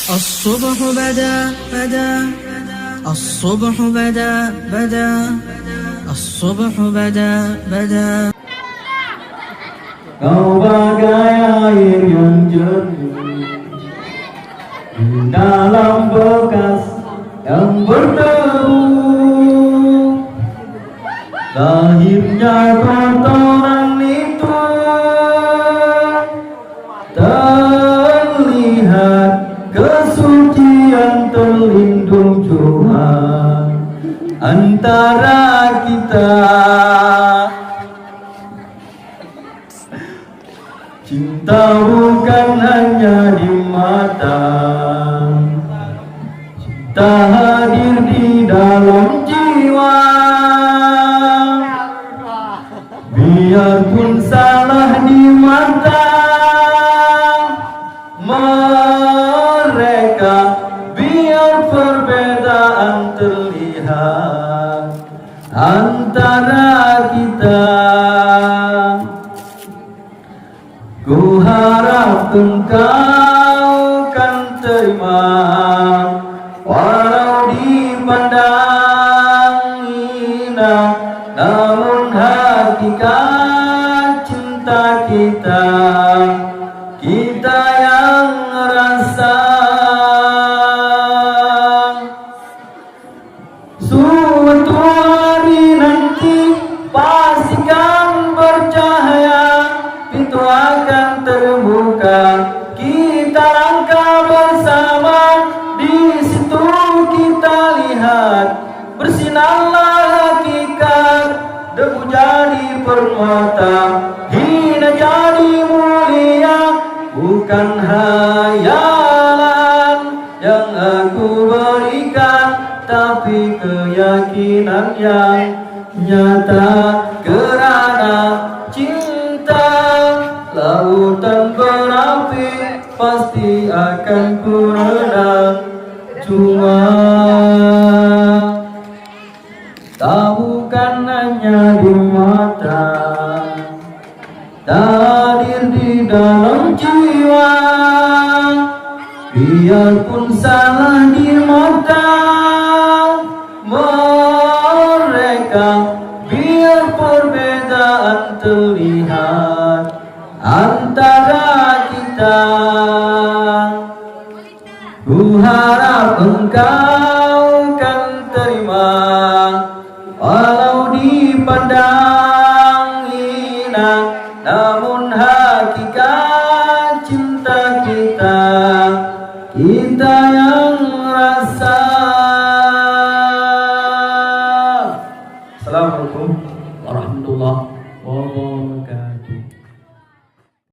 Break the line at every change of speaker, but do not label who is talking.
الصبح بدا الصبح بدا الصبح بدا
Kau bagai air yang jernih dalam bekas yang berdebu. Lahirnya kotoran itu terlihat kesucian terlindung Tuhan antara kita. Cinta bukan hanya di mata, cinta hadir di dalam jiwa. Biarpun salah di mata mereka, biar perbedaan terlihat antara kita. Ku harap engkau kan terima, walau dipandang hina, namun hakikat cinta kita, kita yang rasa. Suatu hari nanti pastikan bercahaya, pintu akan terbuka, kita langkah bersama. Di situ kita lihat bersinarlah hakikat, debu jadi permata, hina jadi mulia. Bukan hayalan yang aku berikan, tapi keyakinan yang nyata. Kerana cinta lautan berapi, pasti akan ku redam. Cuma tak bukan hanya di mata, hadir di dalam jiwa. Biarpun salah di mata mereka, biar perbedaan terlihat antara kita. Ku harap engkau kan terima, walau dipandang hina, namun hakikat cinta kita, kita yang rasa. Assalamualaikum warahmatullahi wabarakatuh.